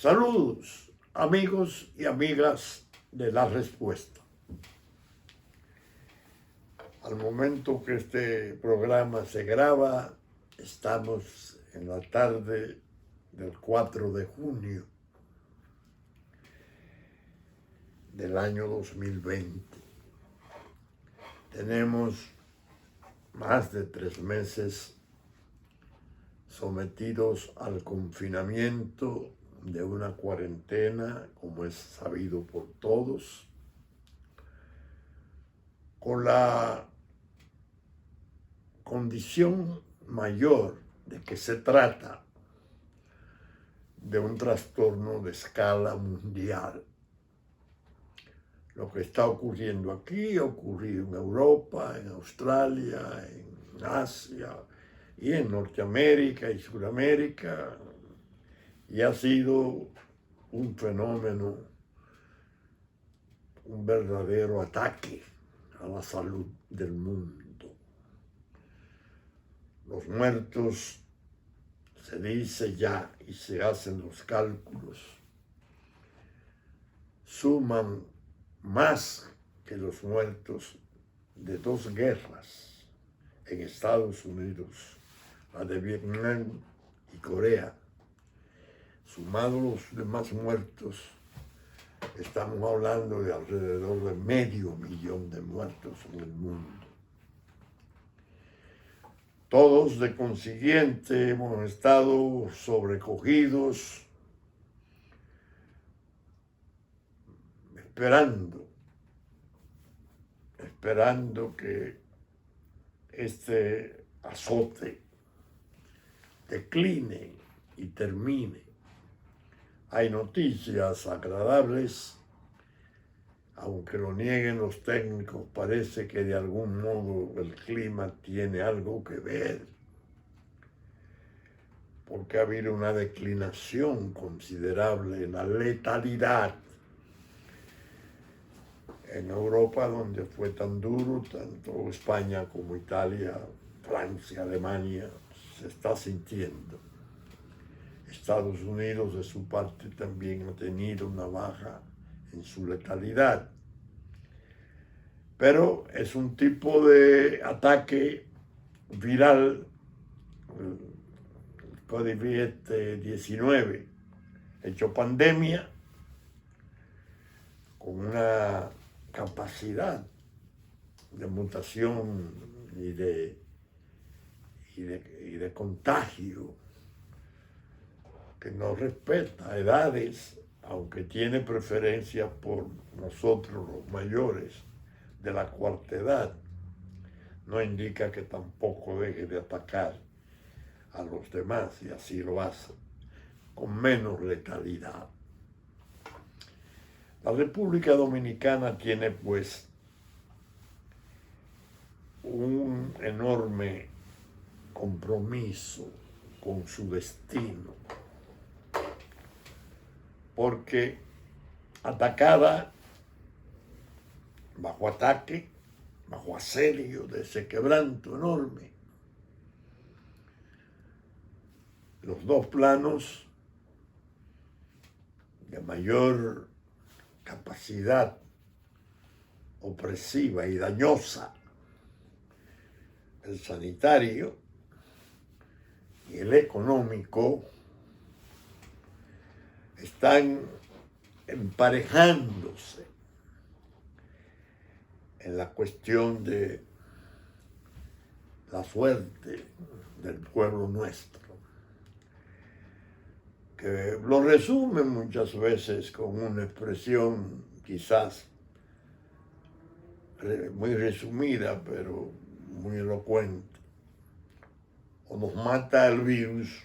Saludos, amigos y amigas de La Respuesta. Al momento que este programa se graba, estamos en la tarde del 4 de junio del año 2020. Tenemos más de 3 meses sometidos al confinamiento de una cuarentena, como es sabido por todos, con la condición mayor de que se trata de un trastorno de escala mundial. Lo que está ocurriendo aquí ha ocurrido en Europa, en Australia, en Asia y en Norteamérica y Sudamérica, y ha sido un fenómeno, un verdadero ataque a la salud del mundo. Los muertos, se dice ya y se hacen los cálculos, suman más que los muertos de 2 guerras en Estados Unidos, la de Vietnam y Corea. Sumados los demás muertos, estamos hablando de alrededor de 500,000 de muertos en el mundo. Todos, de consiguiente, hemos estado sobrecogidos, esperando que este azote decline y termine. Hay noticias agradables, aunque lo nieguen los técnicos, parece que de algún modo el clima tiene algo que ver, porque ha habido una declinación considerable en la letalidad en Europa, donde fue tan duro, tanto España como Italia, Francia, Alemania, se está sintiendo. Estados Unidos, de su parte, también ha tenido una baja en su letalidad. Pero es un tipo de ataque viral, el COVID-19, hecho pandemia, con una capacidad de mutación y de contagio que no respeta edades, aunque tiene preferencia por nosotros los mayores de la cuarta edad, no indica que tampoco deje de atacar a los demás, y así lo hace, con menos letalidad. La República Dominicana tiene pues un enorme compromiso con su destino, porque atacada, bajo ataque, bajo asedio de ese quebranto enorme, los 2 planos de mayor capacidad opresiva y dañosa, el sanitario y el económico, están emparejándose en la cuestión de la suerte del pueblo nuestro, que lo resumen muchas veces con una expresión quizás muy resumida, pero muy elocuente: o nos mata el virus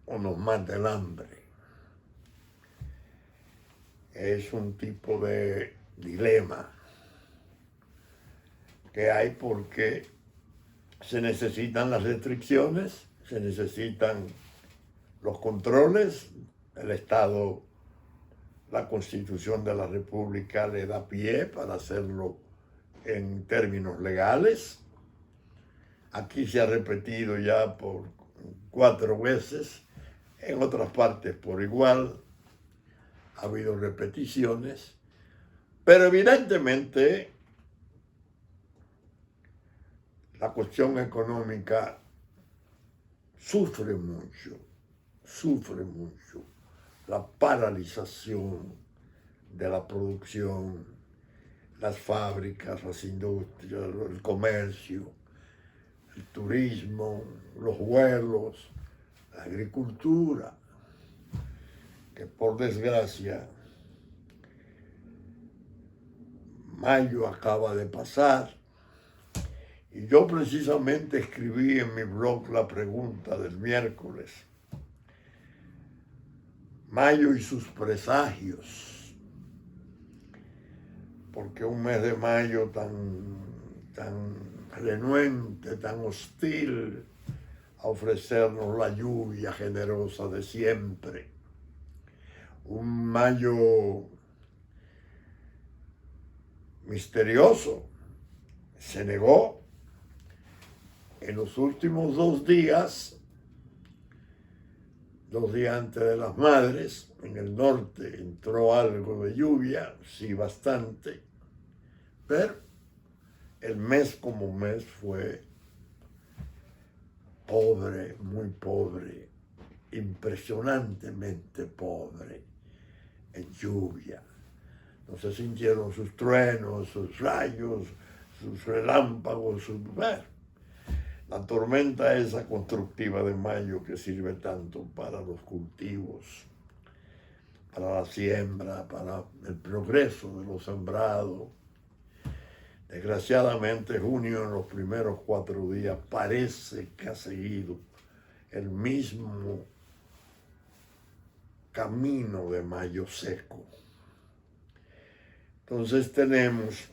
o nos mata el hambre. Es un tipo de dilema que hay, porque se necesitan las restricciones, se necesitan los controles. El Estado, la Constitución de la República le da pie para hacerlo en términos legales. Aquí se ha repetido ya por 4 veces, en otras partes por igual, ha habido repeticiones, pero evidentemente la cuestión económica sufre mucho, la paralización de la producción, las fábricas, las industrias, el comercio, el turismo, los vuelos, la agricultura, que por desgracia mayo acaba de pasar y yo precisamente escribí en mi blog la pregunta del miércoles: mayo y sus presagios, porque un mes de mayo tan renuente, tan hostil a ofrecernos la lluvia generosa de siempre, un mayo misterioso, se negó. En los últimos 2 días, 2 días antes de las Madres, en el norte entró algo de lluvia, sí, bastante, pero el mes como mes fue pobre, muy pobre, impresionantemente pobre en lluvia. No se sintieron sus truenos, sus rayos, sus relámpagos, la tormenta esa constructiva de mayo que sirve tanto para los cultivos, para la siembra, para el progreso de los sembrados. Desgraciadamente, junio, en los primeros 4 días, parece que ha seguido el mismo camino de mayo seco. Entonces tenemos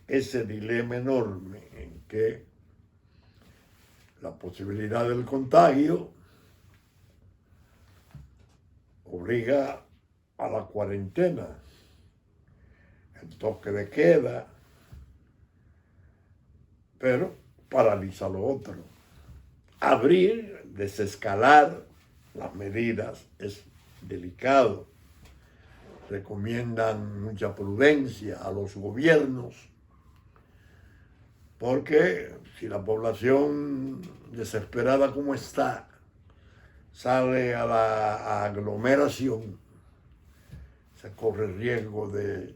ese dilema enorme en que la posibilidad del contagio obliga a la cuarentena, el toque de queda, pero paraliza lo otro. Abrir, desescalar las medidas es delicado. Recomiendan mucha prudencia a los gobiernos, porque si la población desesperada como está sale a la aglomeración, se corre riesgo de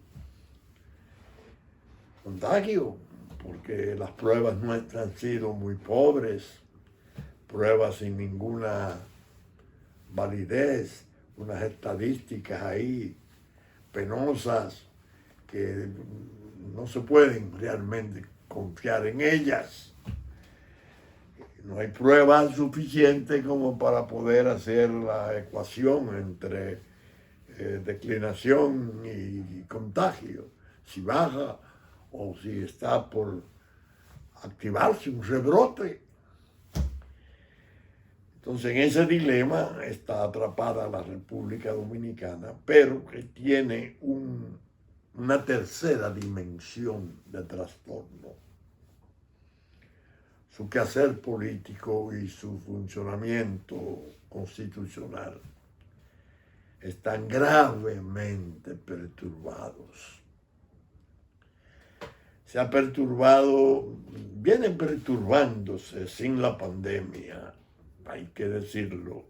contagio, porque las pruebas no han sido muy pobres, pruebas sin ninguna validez, unas estadísticas ahí penosas que no se pueden realmente confiar en ellas. No hay pruebas suficientes como para poder hacer la ecuación entre declinación y contagio, si baja o si está por activarse un rebrote. Entonces, en ese dilema está atrapada la República Dominicana, pero que tiene una tercera dimensión de trastorno. Su quehacer político y su funcionamiento constitucional están gravemente perturbados. Se ha perturbado, vienen perturbándose sin la pandemia, hay que decirlo,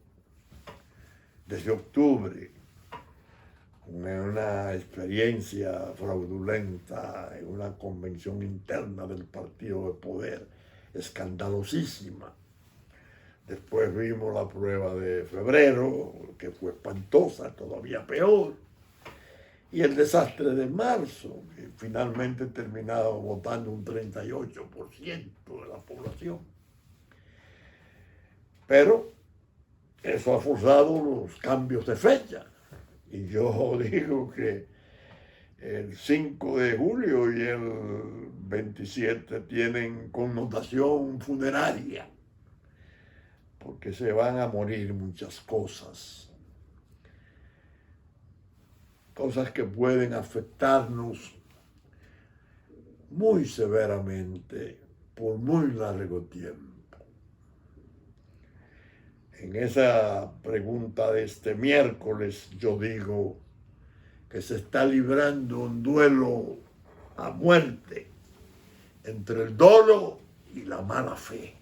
desde octubre, con una experiencia fraudulenta en una convención interna del partido de poder, escandalosísima. Después vimos la prueba de febrero, que fue espantosa, todavía peor. Y el desastre de marzo, que finalmente terminaba votando un 38% de la población. Pero eso ha forzado los cambios de fecha. Y yo digo que el 5 de julio y el 27 tienen connotación funeraria, porque se van a morir muchas cosas que pueden afectarnos muy severamente por muy largo tiempo. En esa pregunta de este miércoles yo digo, que se está librando un duelo a muerte entre el dolo y la mala fe.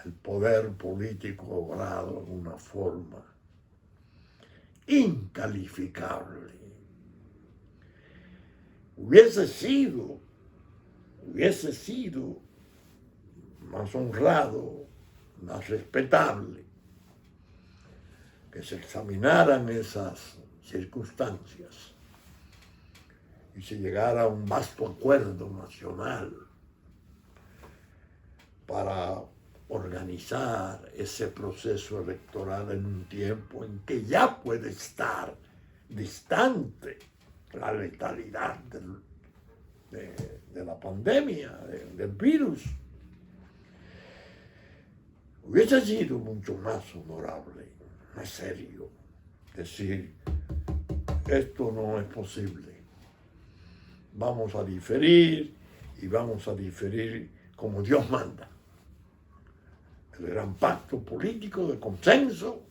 El poder político obrado en una forma incalificable. Hubiese sido más honrado, más respetable, que se examinaran esas circunstancias y se llegara a un vasto acuerdo nacional para organizar ese proceso electoral en un tiempo en que ya puede estar distante la letalidad de la pandemia, del virus. Hubiese sido mucho más honorable, más serio, decir, esto no es posible. Vamos a diferir y vamos a diferir como Dios manda. El gran pacto político de consenso,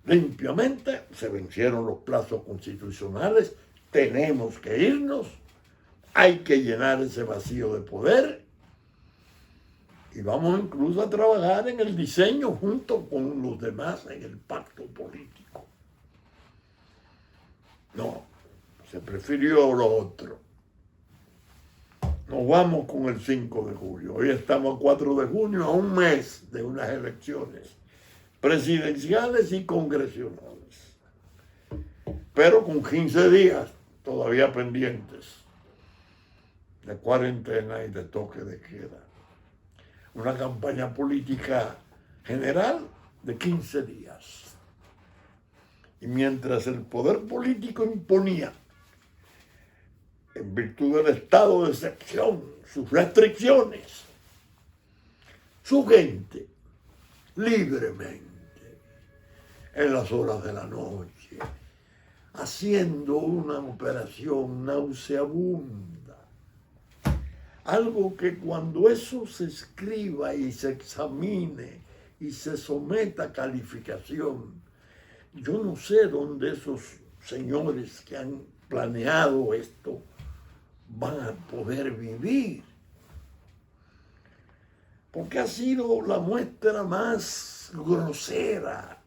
limpiamente, se vencieron los plazos constitucionales, tenemos que irnos, hay que llenar ese vacío de poder y vamos incluso a trabajar en el diseño junto con los demás en el pacto político. No, se prefirió lo otro. Nos vamos con el 5 de julio. Hoy estamos a 4 de junio, a un mes de unas elecciones presidenciales y congresionales. Pero con 15 días todavía pendientes de cuarentena y de toque de queda. Una campaña política general de 15 días. Y mientras el poder político imponía, en virtud del estado de excepción, sus restricciones, su gente, libremente, en las horas de la noche, haciendo una operación nauseabunda. Algo que cuando eso se escriba y se examine y se someta a calificación, yo no sé dónde esos señores que han planeado esto van a poder vivir. Porque ha sido la muestra más grosera,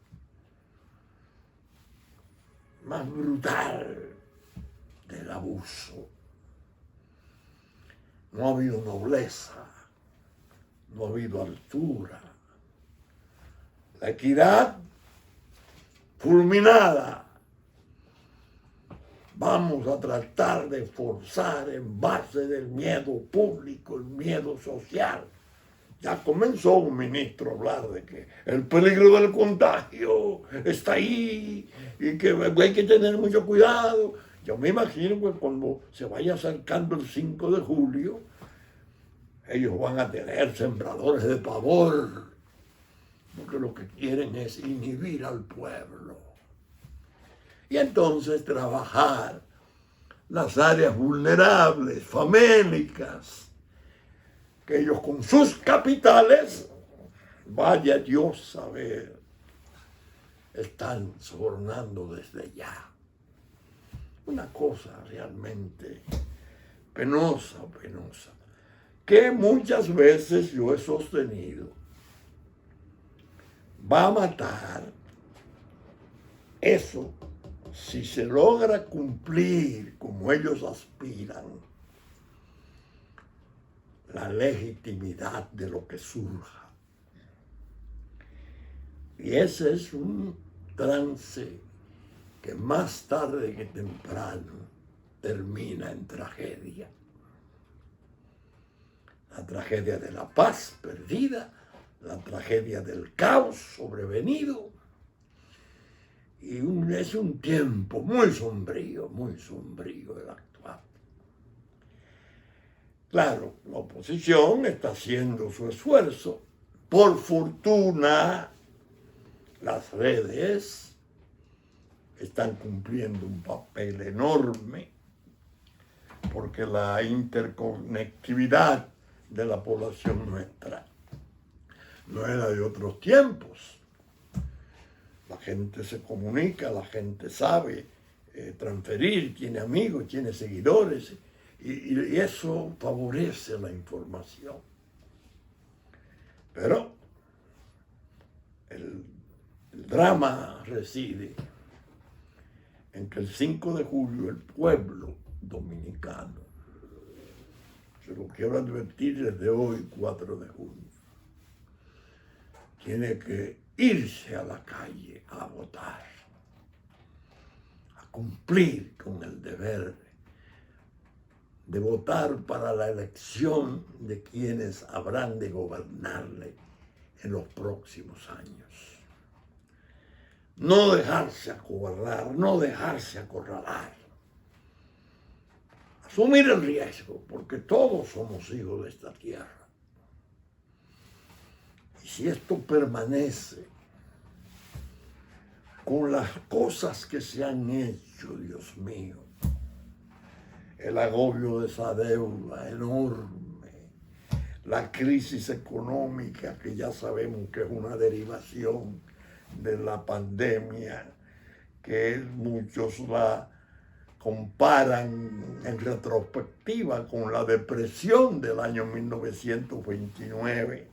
más brutal del abuso. No ha habido nobleza, no ha habido altura. La equidad fulminada. Vamos a tratar de forzar en base del miedo público, el miedo social. Ya comenzó un ministro a hablar de que el peligro del contagio está ahí y que hay que tener mucho cuidado. Yo me imagino que cuando se vaya acercando el 5 de julio, ellos van a tener sembradores de pavor, porque lo que quieren es inhibir al pueblo. Y entonces trabajar las áreas vulnerables, famélicas, que ellos con sus capitales, vaya Dios saber, están sobornando desde ya. Una cosa realmente penosa, que muchas veces yo he sostenido, va a matar eso. Si se logra cumplir como ellos aspiran, la legitimidad de lo que surja. Y ese es un trance que más tarde que temprano termina en tragedia. La tragedia de la paz perdida, la tragedia del caos sobrevenido. Y es un tiempo muy sombrío el actual. Claro, la oposición está haciendo su esfuerzo. Por fortuna, las redes están cumpliendo un papel enorme porque la interconectividad de la población nuestra no era de otros tiempos. La gente se comunica, la gente sabe transferir, tiene amigos, tiene seguidores, y eso favorece la información. Pero el drama reside en que el 5 de julio el pueblo dominicano, se lo quiero advertir desde hoy, 4 de junio, tiene que irse a la calle a votar, a cumplir con el deber de votar para la elección de quienes habrán de gobernarle en los próximos años. No dejarse acobardar, no dejarse acorralar. Asumir el riesgo, porque todos somos hijos de esta tierra. Y si esto permanece con las cosas que se han hecho, Dios mío, el agobio de esa deuda enorme, la crisis económica que ya sabemos que es una derivación de la pandemia, que muchos la comparan en retrospectiva con la depresión del año 1929.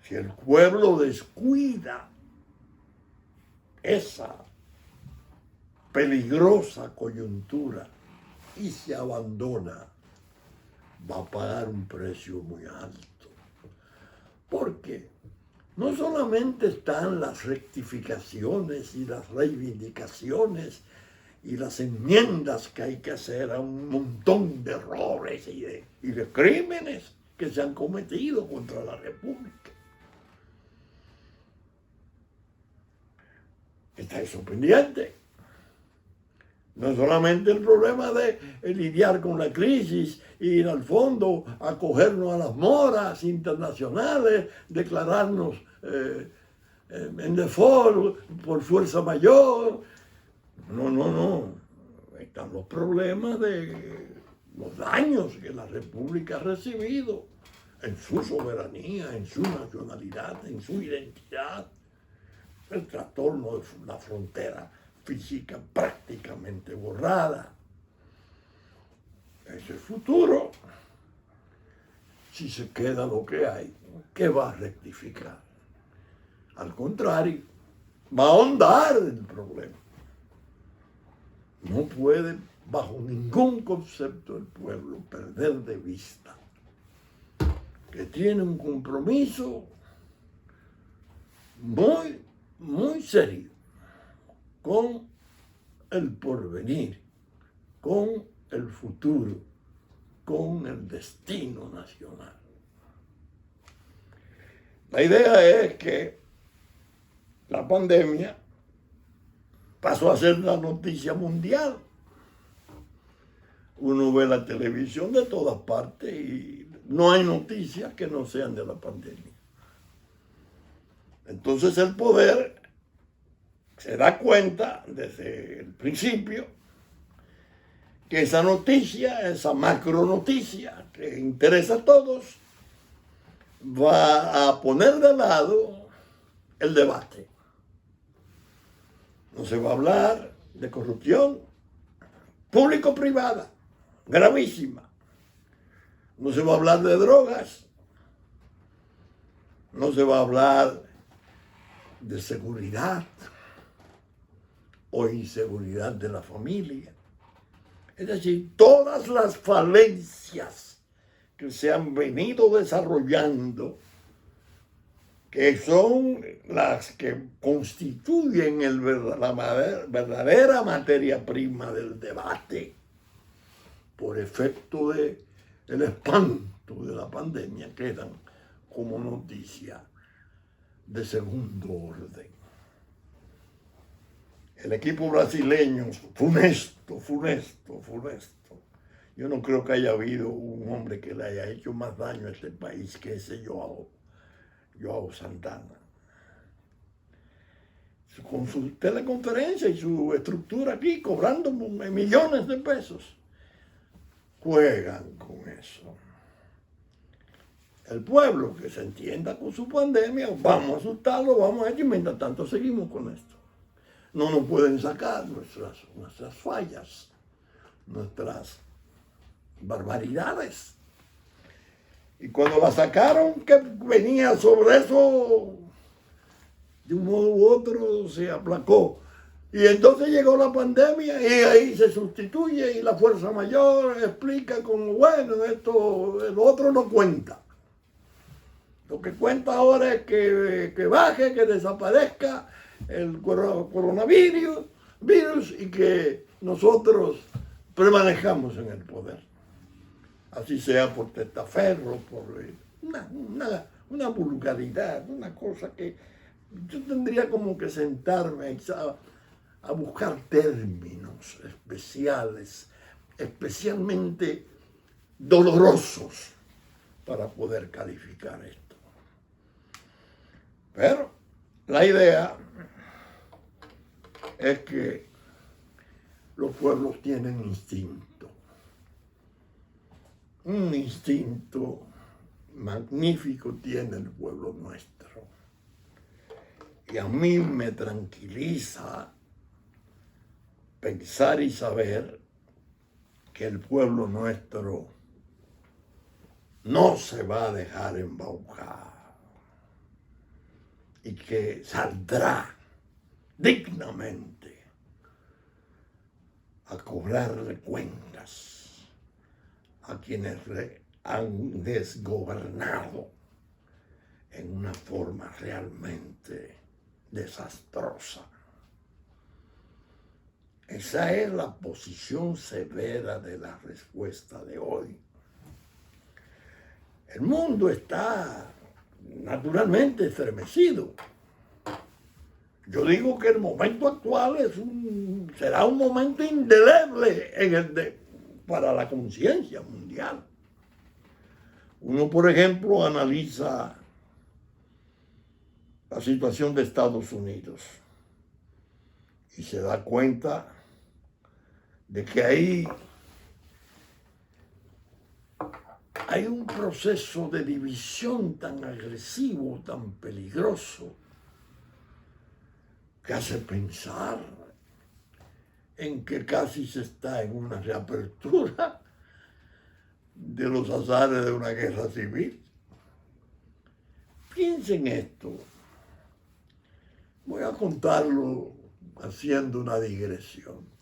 Si el pueblo descuida esa peligrosa coyuntura y se abandona, va a pagar un precio muy alto. Porque no solamente están las rectificaciones y las reivindicaciones y las enmiendas que hay que hacer a un montón de errores y de crímenes que se han cometido contra la República. Está eso pendiente. No solamente el problema de lidiar con la crisis, ir al fondo, acogernos a las moras internacionales, declararnos en default por fuerza mayor. No. Están los problemas de los daños que la República ha recibido en su soberanía, en su nacionalidad, en su identidad. El trastorno de la frontera física prácticamente borrada. Es el futuro. Si se queda lo que hay, ¿qué va a rectificar? Al contrario, va a ahondar el problema. No puede, bajo ningún concepto, el pueblo perder de vista que tiene un compromiso muy serio con el porvenir, con el futuro, con el destino nacional. La idea es que la pandemia pasó a ser la noticia mundial. Uno ve la televisión de todas partes y no hay noticias que no sean de la pandemia. Entonces el poder se da cuenta desde el principio que esa noticia, esa macro noticia que interesa a todos, va a poner de lado el debate. No se va a hablar de corrupción público-privada, gravísima. No se va a hablar de drogas. No se va a hablar de seguridad o inseguridad de la familia. Es decir, todas las falencias que se han venido desarrollando, que son las que constituyen la verdadera materia prima del debate, por efecto del espanto de la pandemia, quedan como noticia de segundo orden. El equipo brasileño, funesto. Yo no creo que haya habido un hombre que le haya hecho más daño a este país que ese Joao Santana. Con su teleconferencia y su estructura aquí, cobrando millones de pesos. Juegan con eso. el pueblo que se entienda con su pandemia, vamos a asustarlo, vamos a ello, y mientras tanto seguimos con esto. No nos pueden sacar nuestras fallas, nuestras barbaridades. Y cuando la sacaron, que venía sobre eso, de un modo u otro se aplacó. Y entonces llegó la pandemia y ahí se sustituye y la fuerza mayor explica como, bueno, esto, lo otro no cuenta. Lo que cuenta ahora es que baje, que desaparezca el coronavirus y que nosotros permanezcamos en el poder. Así sea por testaferro, por una vulgaridad, una cosa que yo tendría como que sentarme a buscar términos especiales, especialmente dolorosos para poder calificar esto. Pero la idea es que los pueblos tienen instinto. Un instinto magnífico tiene el pueblo nuestro. Y a mí me tranquiliza pensar y saber que el pueblo nuestro no se va a dejar embaucar y que saldrá dignamente a cobrarle cuentas a quienes han desgobernado en una forma realmente desastrosa. Esa es la posición severa de la respuesta de hoy. El mundo está naturalmente estremecido. Yo digo que el momento actual será un momento indeleble para la conciencia mundial. Uno, por ejemplo, analiza la situación de Estados Unidos y se da cuenta de que ahí hay un proceso de división tan agresivo, tan peligroso, que hace pensar en que casi se está en una reapertura de los azares de una guerra civil. Piensen esto. Voy a contarlo haciendo una digresión.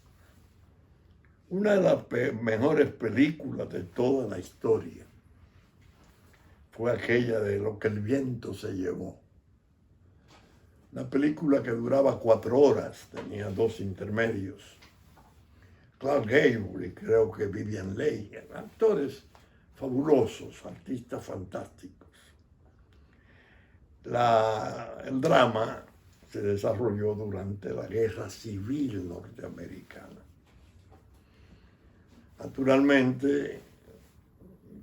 Una de las mejores películas de toda la historia fue aquella de Lo que el viento se llevó. Una película que duraba 4 horas, tenía 2 intermedios. Clark Gable y creo que Vivien Leigh, actores fabulosos, artistas fantásticos. El drama se desarrolló durante la Guerra Civil Norteamericana. Naturalmente,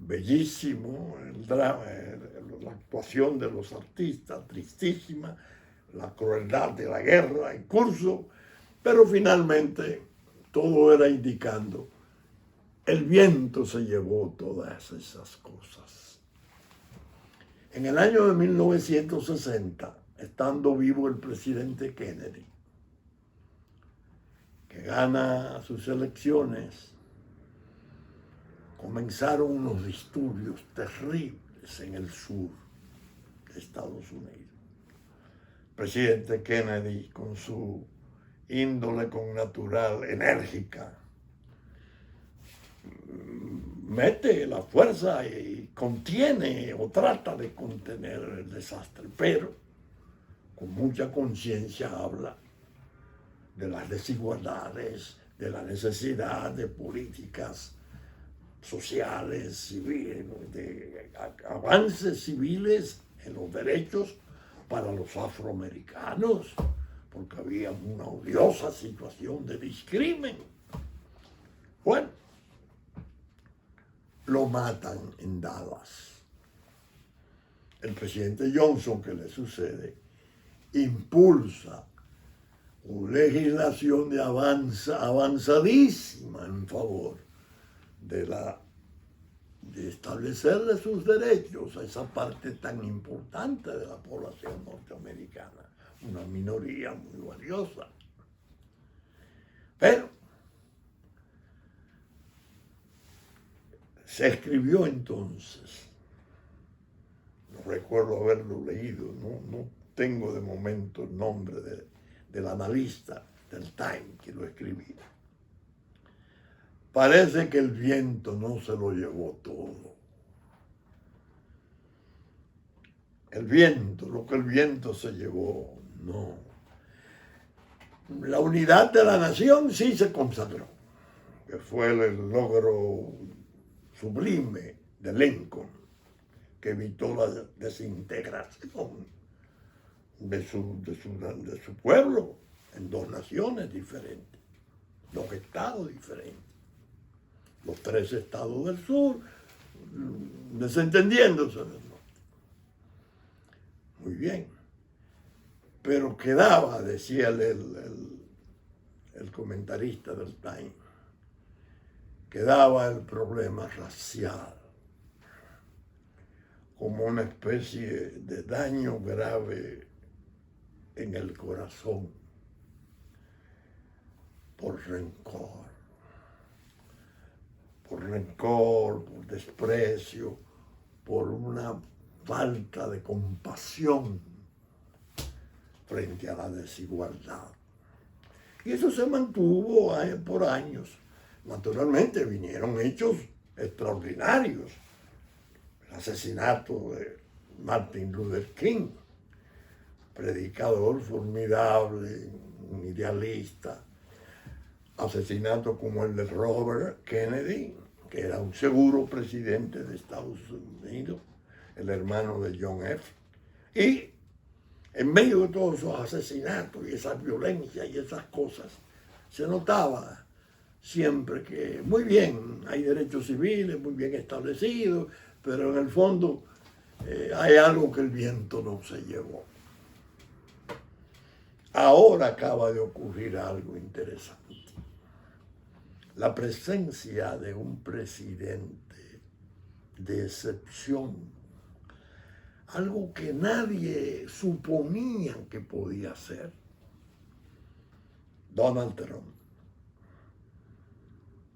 bellísimo el drama, la actuación de los artistas, tristísima, la crueldad de la guerra en curso, pero finalmente todo era indicando, el viento se llevó todas esas cosas. En el año de 1960, estando vivo el presidente Kennedy, que gana sus elecciones, comenzaron unos disturbios terribles en el sur de Estados Unidos. El presidente Kennedy, con su índole connatural enérgica, mete la fuerza y contiene o trata de contener el desastre, pero con mucha conciencia habla de las desigualdades, de la necesidad de políticas sociales, civiles, de avances civiles en los derechos para los afroamericanos, porque había una odiosa situación de discrimen. Bueno, lo matan en Dallas. El presidente Johnson, que le sucede, impulsa una legislación de avanzadísima en favor de la de establecerle sus derechos a esa parte tan importante de la población norteamericana, una minoría muy valiosa. Pero se escribió entonces, no recuerdo haberlo leído, no tengo de momento el nombre del analista del Time que lo escribía. Parece que el viento no se lo llevó todo. El viento, lo que el viento se llevó, no. La unidad de la nación sí se consagró, que fue el logro sublime de Lincoln, que evitó la desintegración de su pueblo en dos naciones diferentes, dos estados diferentes. Los tres estados del sur, desentendiéndose del norte. Muy bien. Pero quedaba, decía el comentarista del Time, quedaba el problema racial como una especie de daño grave en el corazón por rencor, por desprecio, por una falta de compasión frente a la desigualdad. Y eso se mantuvo por años. Naturalmente vinieron hechos extraordinarios. El asesinato de Martin Luther King, predicador formidable, un idealista. Asesinato como el de Robert Kennedy, que era un seguro presidente de Estados Unidos, el hermano de John F. Y en medio de todos esos asesinatos y esa violencia y esas cosas, se notaba siempre que, muy bien, hay derechos civiles muy bien establecidos, pero en el fondo hay algo que el viento no se llevó. Ahora acaba de ocurrir algo interesante. La presencia de un presidente de excepción, algo que nadie suponía que podía ser, Donald Trump.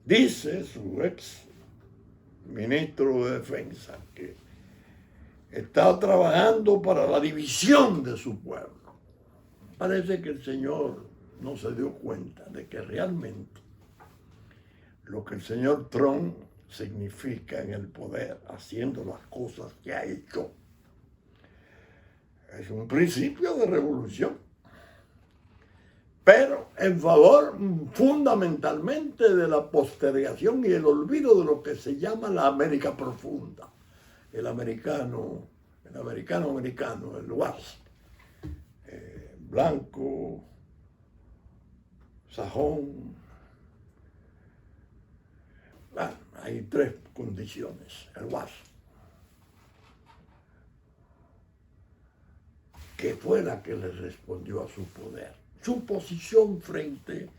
Dice su ex ministro de Defensa que está trabajando para la división de su pueblo. Parece que el señor no se dio cuenta de que realmente lo que el señor Trump significa en el poder, haciendo las cosas que ha hecho, es un principio de revolución, pero en favor fundamentalmente de la postergación y el olvido de lo que se llama la América profunda, el americano, el WASP, blanco, sajón. Bueno, hay tres condiciones, el WASP, que fue la que le respondió a su poder. Su posición frente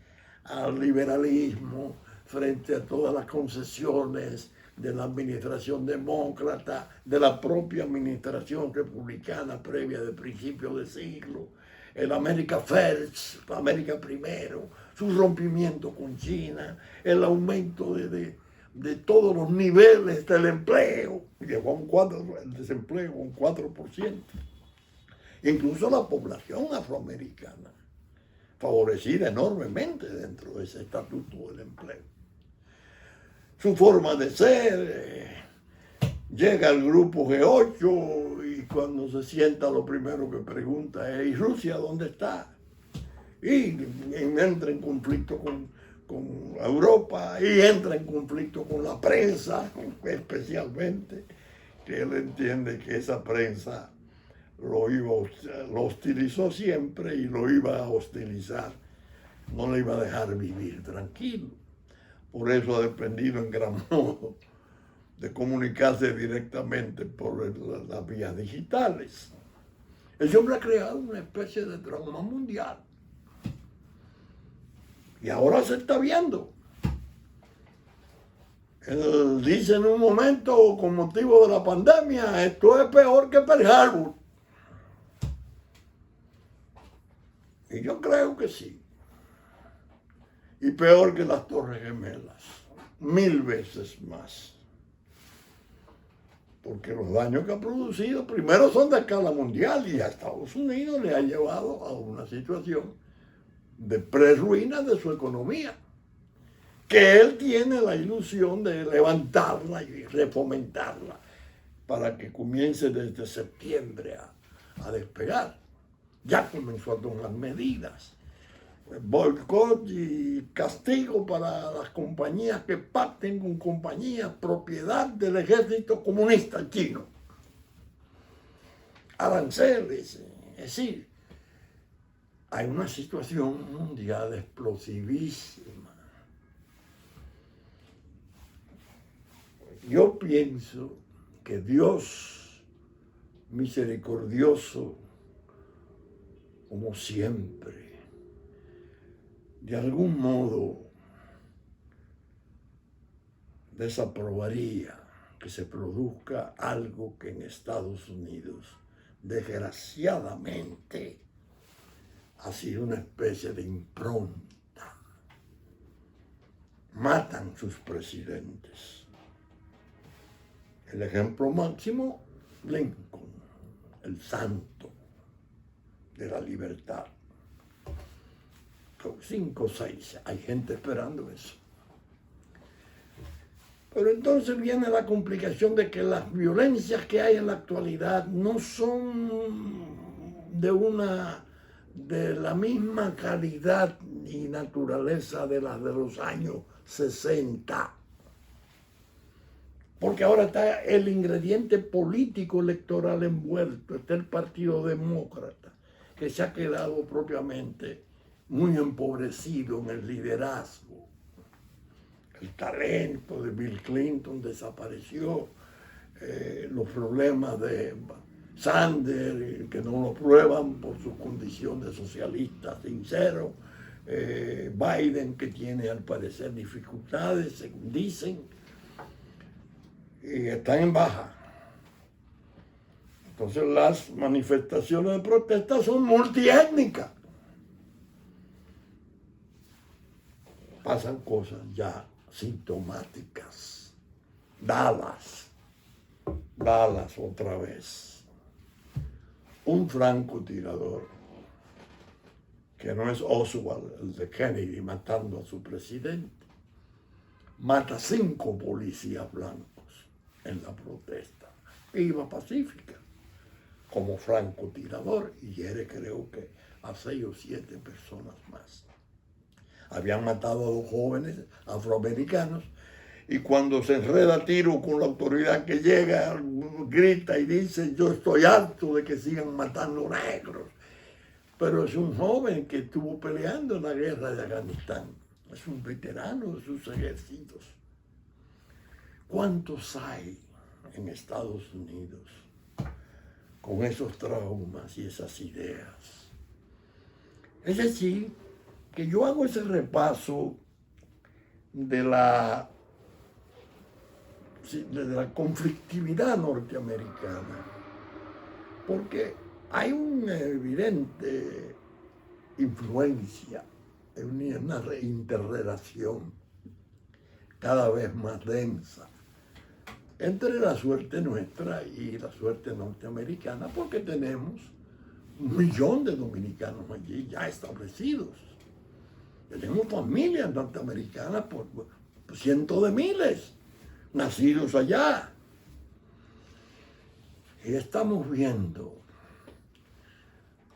al liberalismo, frente a todas las concesiones de la administración demócrata, de la propia administración republicana previa de principios de siglo, el America First, América primero, su rompimiento con China, el aumento de todos los niveles del empleo, llegó a el desempleo a un 4%. Incluso la población afroamericana, favorecida enormemente dentro de ese estatuto del empleo. Su forma de ser, llega al grupo G8 y cuando se sienta lo primero que pregunta es: ¿y Rusia dónde está? Y entra en conflicto con Europa y entra en conflicto con la prensa, especialmente, que él entiende que esa prensa lo hostilizó siempre y lo iba a hostilizar, no le iba a dejar vivir tranquilo. Por eso ha dependido en gran modo de comunicarse directamente por las vías digitales. Ese hombre ha creado una especie de trauma mundial. Y ahora se está viendo. Él dice en un momento, con motivo de la pandemia, esto es peor que Pearl Harbor. Y yo creo que sí. Y peor que las Torres Gemelas. 1000 veces más. Porque los daños que ha producido, primero son de escala mundial y a Estados Unidos le ha llevado a una situación de prerruina de su economía, que él tiene la ilusión de levantarla y refomentarla para que comience desde septiembre a despegar. Ya comenzó a tomar medidas, boicot y castigo para las compañías que pacten con compañías propiedad del ejército comunista chino. Aranceles, es decir, hay una situación mundial explosivísima. Yo pienso que Dios misericordioso, como siempre, de algún modo desaprobaría que se produzca algo que en Estados Unidos, desgraciadamente, ha sido una especie de impronta. Matan sus presidentes. El ejemplo máximo, Lincoln, el santo de la libertad. 5 o 6, hay gente esperando eso. Pero entonces viene la complicación de que las violencias que hay en la actualidad no son de la misma calidad y naturaleza de las de los años 60. Porque ahora está el ingrediente político electoral envuelto, está el Partido Demócrata, que se ha quedado propiamente muy empobrecido en el liderazgo. El talento de Bill Clinton desapareció, los problemas de Sanders, que no lo prueban por sus condiciones socialistas sinceros, Biden, que tiene al parecer dificultades, según dicen, y están en baja. Entonces las manifestaciones de protesta son multiétnicas. Pasan cosas ya sintomáticas. Dallas otra vez. Un francotirador, que no es Oswald, el de Kennedy, matando a su presidente, mata 5 policías blancos en la protesta. Iba pacífica, como francotirador, y hiere creo que a 6 o 7 personas más. Habían matado a 2 jóvenes afroamericanos y cuando se enreda a tiro con la autoridad que llega, grita y dice: yo estoy harto de que sigan matando negros. Pero es un joven que estuvo peleando en la guerra de Afganistán. Es un veterano de sus ejércitos. ¿Cuántos hay en Estados Unidos con esos traumas y esas ideas? Es decir, que yo hago ese repaso de la conflictividad norteamericana, porque hay una evidente influencia, una interrelación cada vez más densa entre la suerte nuestra y la suerte norteamericana, porque tenemos 1 millón de dominicanos allí ya establecidos. Tenemos familias norteamericanas por cientos de miles nacidos allá. Y estamos viendo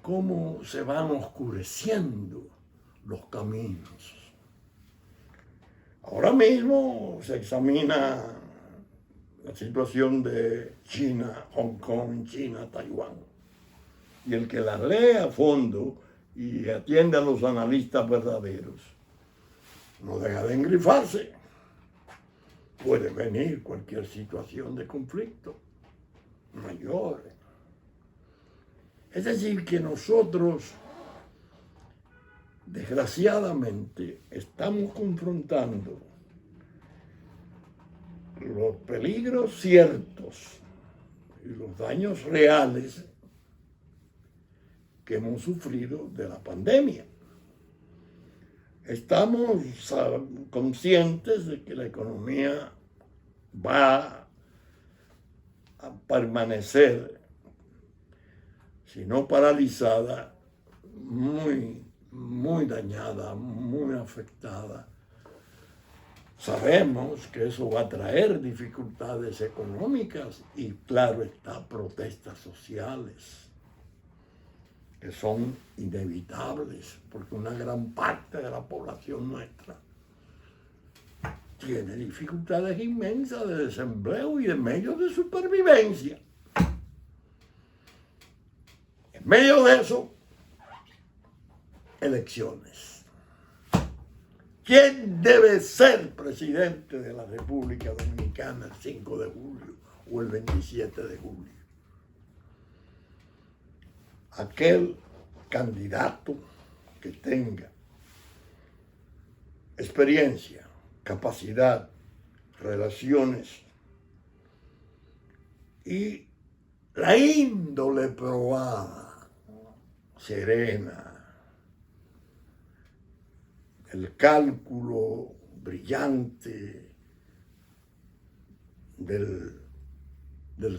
cómo se van oscureciendo los caminos. Ahora mismo se examina la situación de China, Hong Kong, China, Taiwán. Y el que la lee a fondo y atiende a los analistas verdaderos, no deja de engrifarse. Puede venir cualquier situación de conflicto mayor. Es decir, que nosotros, desgraciadamente, estamos confrontando los peligros ciertos y los daños reales que hemos sufrido de la pandemia. Estamos conscientes de que la economía va a permanecer, si no paralizada, muy dañada, muy afectada. Sabemos que eso va a traer dificultades económicas y, claro está, protestas sociales que son inevitables, porque una gran parte de la población nuestra tiene dificultades inmensas de desempleo y de medios de supervivencia. En medio de eso, elecciones. ¿Quién debe ser presidente de la República Dominicana el 5 de julio o el 27 de julio? Aquel candidato que tenga experiencia, capacidad, relaciones y la índole probada, serena, el cálculo brillante del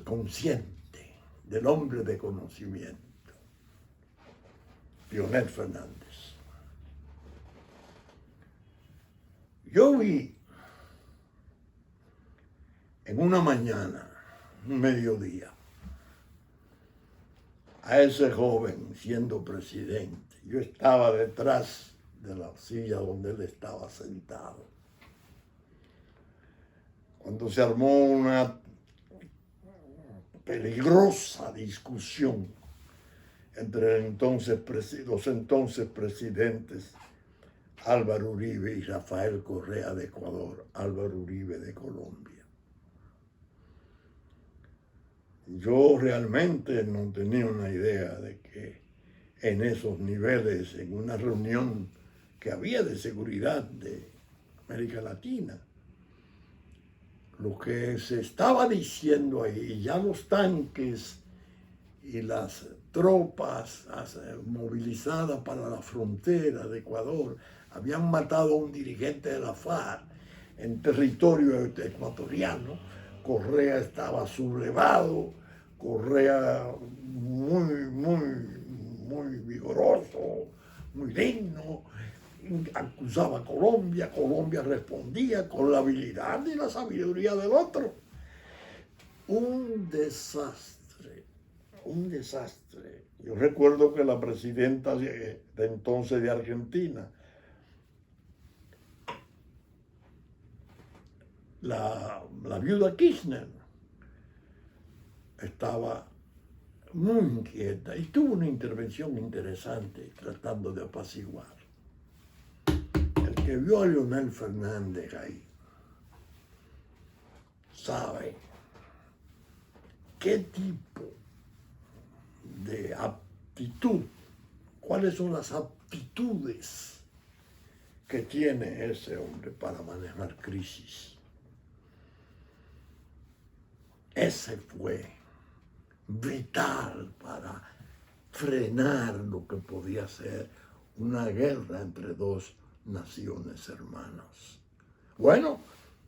consciente, del hombre de conocimiento, Leonel Fernández. Yo vi en una mañana, un mediodía, a ese joven siendo presidente. Yo estaba detrás de la silla donde él estaba sentado. Cuando se armó una peligrosa discusión entre los entonces presidentes Álvaro Uribe y Rafael Correa de Ecuador, Álvaro Uribe de Colombia. Yo realmente no tenía una idea de que en esos niveles, en una reunión que había de seguridad de América Latina, lo que se estaba diciendo ahí, ya los tanques y las tropas movilizadas para la frontera de Ecuador habían matado a un dirigente de la FARC en territorio ecuatoriano. Correa estaba sublevado, Correa muy vigoroso, muy digno, acusaba a Colombia, Colombia respondía con la habilidad y la sabiduría del otro. Un desastre. Yo recuerdo que la presidenta de entonces de Argentina, la viuda Kirchner, estaba muy inquieta y tuvo una intervención interesante tratando de apaciguar. El que vio a Leonel Fernández ahí sabe qué tipo de aptitud, cuáles son las aptitudes que tiene ese hombre para manejar crisis. Ese fue vital para frenar lo que podía ser una guerra entre dos naciones hermanas. Bueno,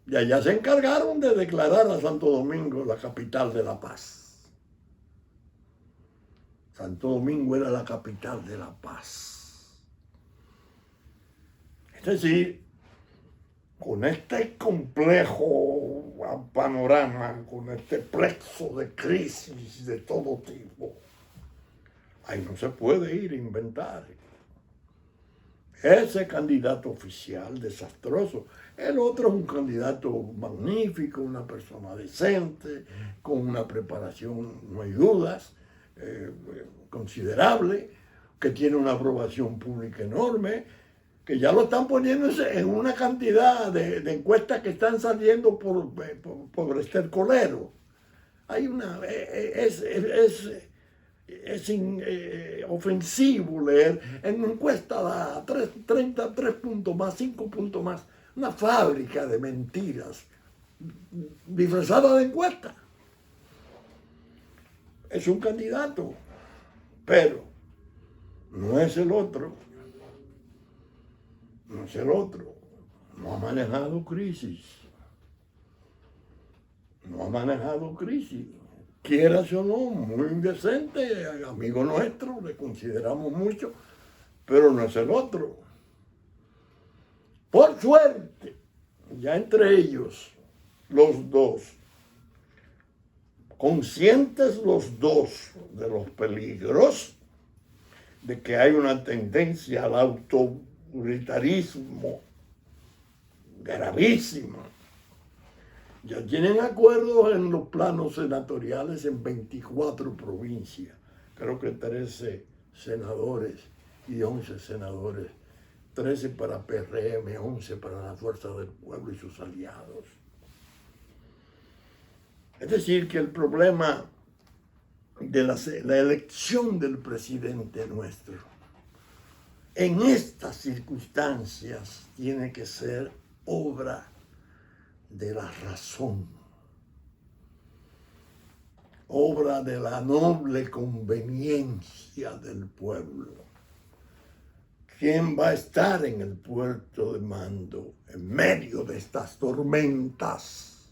y allá se encargaron de declarar a Santo Domingo la capital de la paz. Santo Domingo era la capital de la paz. Es decir, con este complejo panorama, con este plexo de crisis de todo tipo, ahí no se puede ir a inventar. Ese candidato oficial desastroso, el otro es un candidato magnífico, una persona decente, con una preparación, no hay dudas, considerable, que tiene una aprobación pública enorme, que ya lo están poniendo en una cantidad de encuestas que están saliendo por estercolero. Hay una, es ofensivo leer en una encuesta da 3 puntos más, 5 puntos más, una fábrica de mentiras disfrazada de encuesta. Es un candidato, pero no es el otro. No es el otro. No ha manejado crisis. No ha manejado crisis. Quieras o no, muy indecente, amigo nuestro, le consideramos mucho, pero no es el otro. Por suerte, ya entre ellos, los dos, conscientes los dos de los peligros, de que hay una tendencia al autoritarismo gravísima. Ya tienen acuerdos en los planos senatoriales en 24 provincias. Creo que 13 senadores y 11 senadores. 13 para PRM, 11 para la Fuerza del Pueblo y sus aliados. Es decir, que el problema de la elección del presidente nuestro en estas circunstancias tiene que ser obra de la razón, obra de la noble conveniencia del pueblo. ¿Quién va a estar en el puerto de mando en medio de estas tormentas?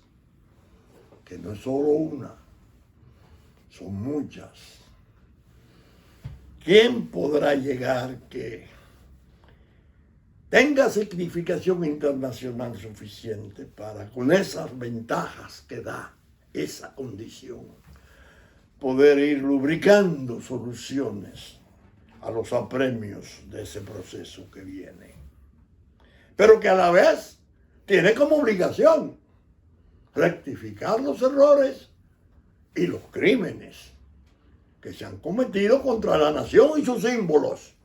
Que no es solo una, son muchas. ¿Quién podrá llegar que tenga significación internacional suficiente para, con esas ventajas que da esa condición, poder ir lubricando soluciones a los apremios de ese proceso que viene? Pero que a la vez tiene como obligación rectificar los errores y los crímenes que se han cometido contra la nación y sus símbolos,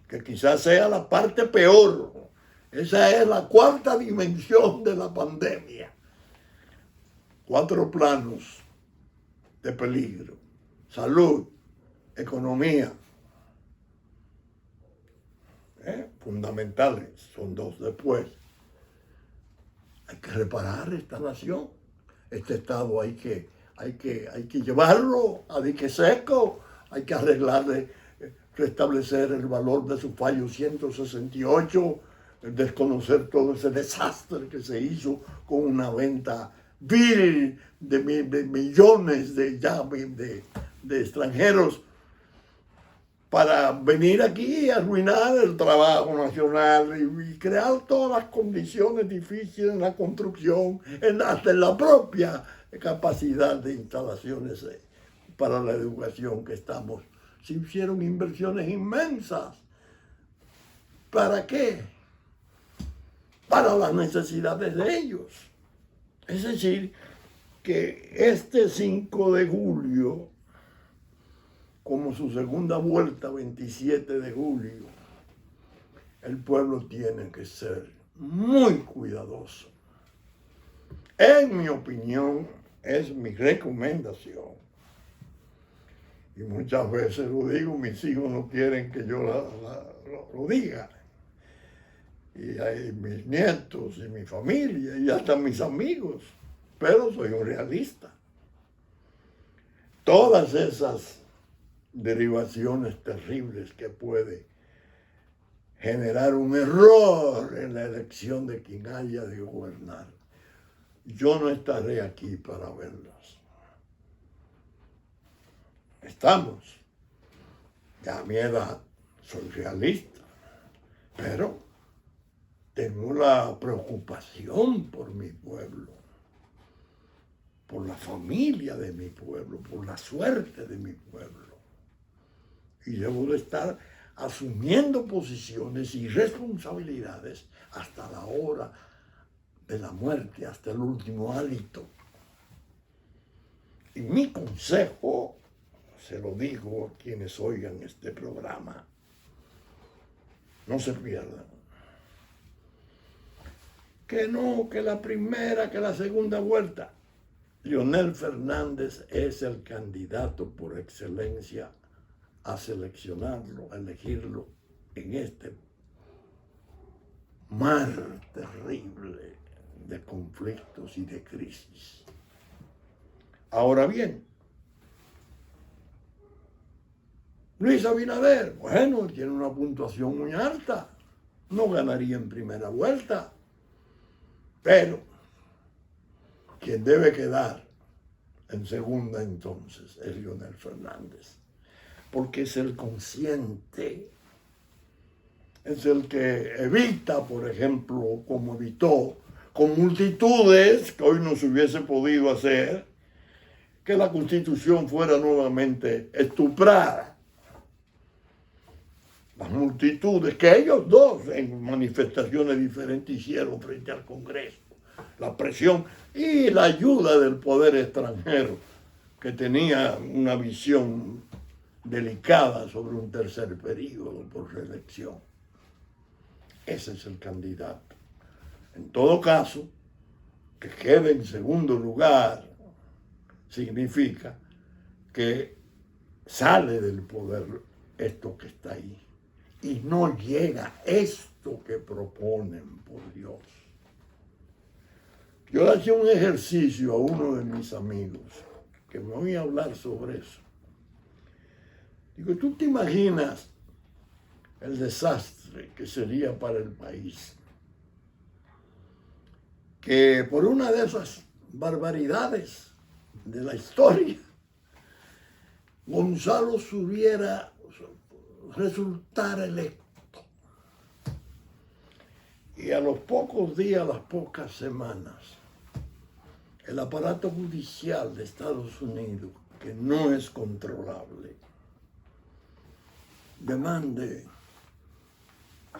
que quizás sea la parte peor. Esa es la cuarta dimensión de la pandemia. 4 planos de peligro: salud, economía, fundamentales, son 2 después. Hay que reparar esta nación. Este Estado hay que llevarlo a dique seco, hay que arreglarle, restablecer el valor de su fallo 168, desconocer todo ese desastre que se hizo con una venta vil de millones de extranjeros para venir aquí y arruinar el trabajo nacional y crear todas las condiciones difíciles en la construcción, hasta en la propia capacidad de instalaciones para la educación que estamos. Se hicieron inversiones inmensas. ¿Para qué? Para las necesidades de ellos. Es decir, que este 5 de julio, como su segunda vuelta, 27 de julio, el pueblo tiene que ser muy cuidadoso. En mi opinión, es mi recomendación. Y muchas veces lo digo, mis hijos no quieren que yo lo diga. Y hay mis nietos y mi familia y hasta mis amigos. Pero soy un realista. Todas esas derivaciones terribles que puede generar un error en la elección de quien haya de gobernar, yo no estaré aquí para verlas. Estamos, ya a mi edad, soy realista, pero tengo la preocupación por mi pueblo, por la familia de mi pueblo, por la suerte de mi pueblo. Y debo de estar asumiendo posiciones y responsabilidades hasta la hora de la muerte, hasta el último hálito. Y mi consejo, se lo digo a quienes oigan este programa, no se pierdan. Que no, que la primera, que la segunda vuelta. Leonel Fernández es el candidato por excelencia a seleccionarlo, a elegirlo en este mar terrible de conflictos y de crisis. Ahora bien, Luis Abinader, bueno, tiene una puntuación muy alta, no ganaría en primera vuelta, pero quien debe quedar en segunda entonces es Leonel Fernández, porque es el consciente, es el que evita, por ejemplo, como evitó con multitudes que hoy no se hubiese podido hacer, que la Constitución fuera nuevamente estuprada. Las multitudes que ellos dos en manifestaciones diferentes hicieron frente al Congreso, la presión y la ayuda del poder extranjero que tenía una visión delicada sobre un tercer periodo por reelección. Ese es el candidato. En todo caso, que quede en segundo lugar significa que sale del poder esto que está ahí y no llega esto que proponen, por Dios. Yo le hacía un ejercicio a uno de mis amigos que me oía hablar sobre eso. Digo, ¿tú te imaginas el desastre que sería para el país? Que por una de esas barbaridades de la historia, Gonzalo Subiera resultar electo. Y a los pocos días, a las pocas semanas, el aparato judicial de Estados Unidos, que no es controlable, demande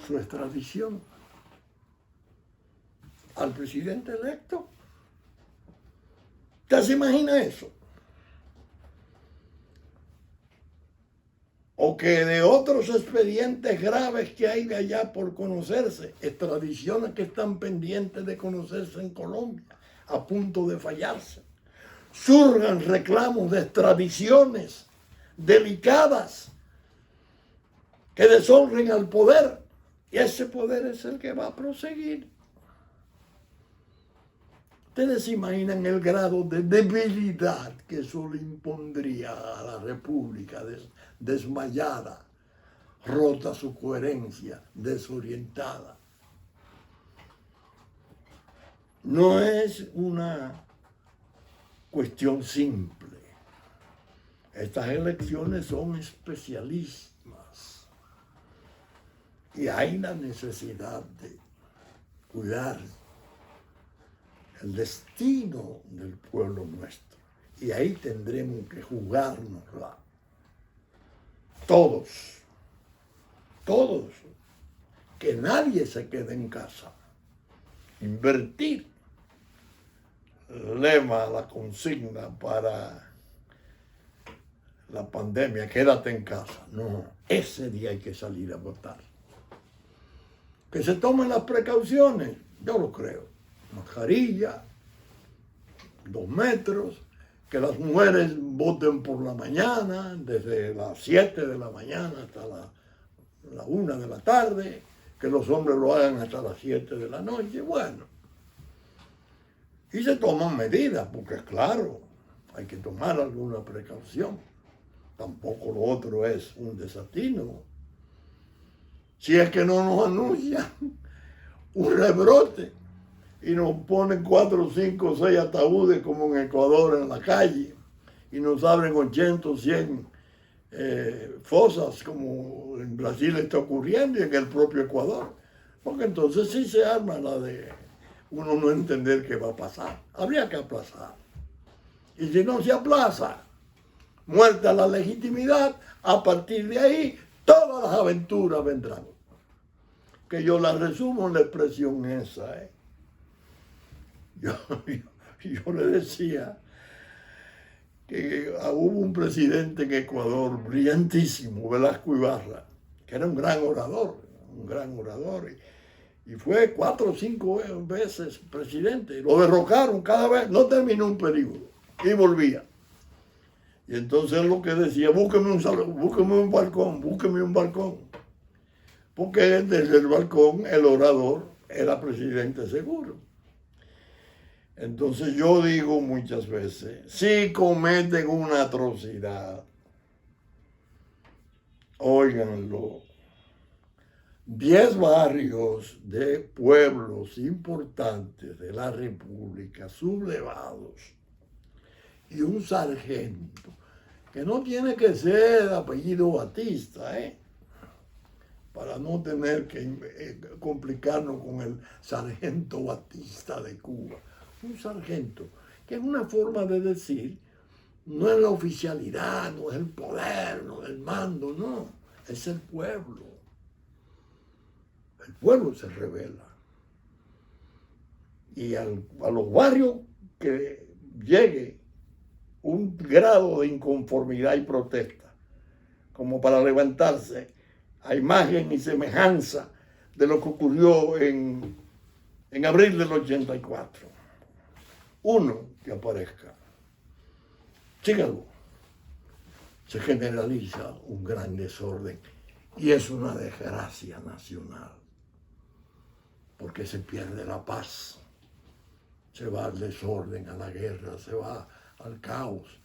su extradición al presidente electo. ¿Usted se imagina eso? O que de otros expedientes graves que hay de allá por conocerse, extradiciones que están pendientes de conocerse en Colombia, a punto de fallarse, surjan reclamos de extradiciones delicadas que deshonren al poder, y ese poder es el que va a proseguir. ¿Ustedes se imaginan el grado de debilidad que eso le impondría a la República desmayada, rota su coherencia, desorientada? No es una cuestión simple. Estas elecciones son especialísimas y hay la necesidad de cuidar el destino del pueblo nuestro. Y ahí tendremos que jugárnosla. Todos. Que nadie se quede en casa. Invertir. El lema, la consigna para la pandemia, quédate en casa. No, ese día hay que salir a votar. Que se tomen las precauciones, yo lo creo. Mascarilla, 2 metros, que las mujeres voten por la mañana, desde las 7 de la mañana hasta la 1 de la tarde, que los hombres lo hagan hasta las 7 de la noche, bueno. Y se toman medidas, porque claro, hay que tomar alguna precaución. Tampoco lo otro es un desatino. Si es que no nos anuncian un rebrote y nos ponen 4, 5, 6 ataúdes como en Ecuador en la calle y nos abren 80 o 100 fosas como en Brasil está ocurriendo y en el propio Ecuador. Porque entonces sí se arma la de uno no entender qué va a pasar. Habría que aplazar. Y si no se aplaza, muerta la legitimidad, a partir de ahí todas las aventuras vendrán. Que yo las resumo en la expresión esa. Yo le decía que hubo un presidente en Ecuador brillantísimo, Velasco Ibarra, que era un gran orador, y fue 4 o 5 veces presidente. Lo derrocaron cada vez, no terminó un periodo y volvía. Y entonces lo que decía, búsqueme un balcón. Porque desde el balcón el orador era presidente seguro. Entonces yo digo muchas veces, si cometen una atrocidad, óiganlo, 10 barrios de pueblos importantes de la República sublevados y un sargento, que no tiene que ser de apellido Batista, para no tener que complicarnos con el sargento Batista de Cuba. Un sargento, que es una forma de decir, no es la oficialidad, no es el poder, no es el mando, no, es el pueblo. El pueblo se revela. Y a los barrios que llegue un grado de inconformidad y protesta, como para levantarse a imagen y semejanza de lo que ocurrió en abril del 84. Uno que aparezca, síganlo, se generaliza un gran desorden y es una desgracia nacional, porque se pierde la paz, se va al desorden, a la guerra, se va al caos,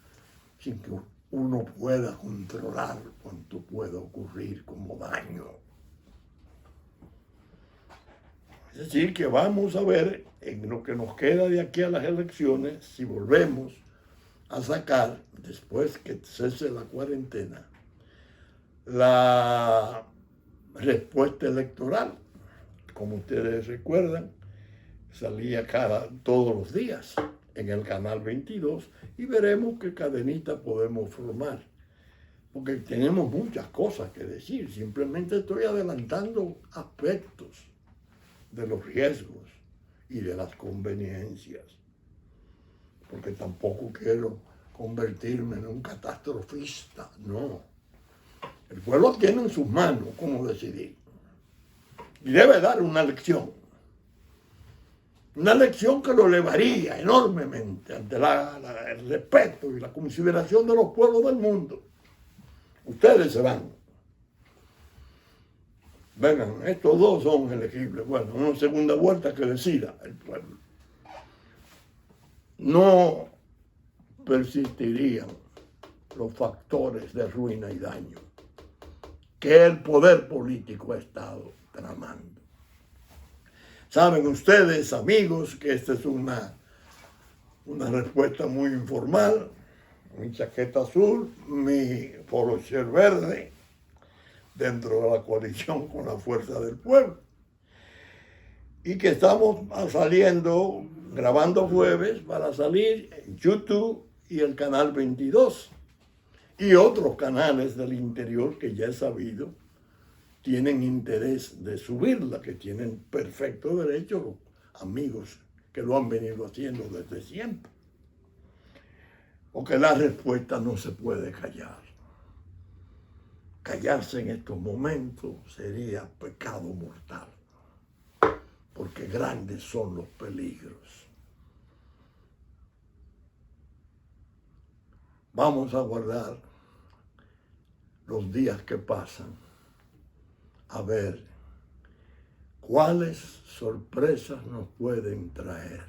sin que uno pueda controlar cuánto puede ocurrir como daño. Es decir, que vamos a ver en lo que nos queda de aquí a las elecciones, si volvemos a sacar, después que cese la cuarentena, la respuesta electoral. Como ustedes recuerdan, salía todos los días en el canal 22 y veremos qué cadenita podemos formar. Porque tenemos muchas cosas que decir, simplemente estoy adelantando aspectos de los riesgos y de las conveniencias, porque tampoco quiero convertirme en un catastrofista, no. El pueblo tiene en sus manos cómo decidir y debe dar una lección que lo elevaría enormemente ante el respeto y la consideración de los pueblos del mundo. Ustedes se van. Vengan, estos dos son elegibles. Bueno, una segunda vuelta que decida el pueblo. No persistirían los factores de ruina y daño que el poder político ha estado tramando. Saben ustedes, amigos, que esta es una respuesta muy informal. Mi chaqueta azul, mi polocher verde, dentro de la coalición con la fuerza del pueblo. Y que estamos saliendo, grabando jueves para salir en YouTube y el canal 22. Y otros canales del interior que ya he sabido tienen interés de subirla, que tienen perfecto derecho los amigos que lo han venido haciendo desde siempre. Porque la respuesta no se puede callar. Callarse en estos momentos sería pecado mortal, porque grandes son los peligros. Vamos a guardar los días que pasan a ver cuáles sorpresas nos pueden traer.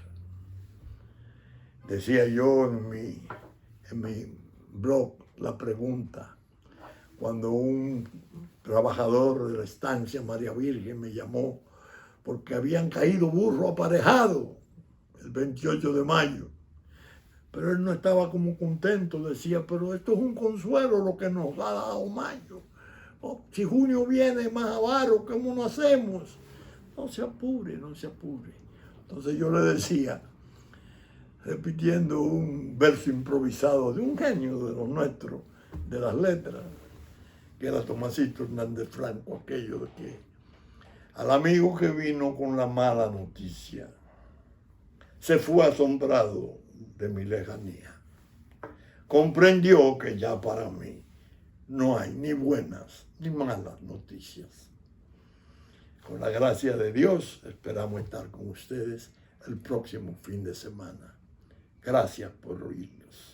Decía yo en mi blog la pregunta, cuando un trabajador de la estancia María Virgen me llamó porque habían caído burro aparejado el 28 de mayo. Pero él no estaba como contento, decía, pero esto es un consuelo lo que nos ha dado mayo. Oh, si junio viene más avaro, ¿cómo no hacemos? No se apure, no se apure. Entonces yo le decía, repitiendo un verso improvisado de un genio de los nuestros, de las letras, que era Tomasito Hernández Franco, aquello de que al amigo que vino con la mala noticia, se fue asombrado de mi lejanía. Comprendió que ya para mí no hay ni buenas ni malas noticias. Con la gracia de Dios, esperamos estar con ustedes el próximo fin de semana. Gracias por oírnos.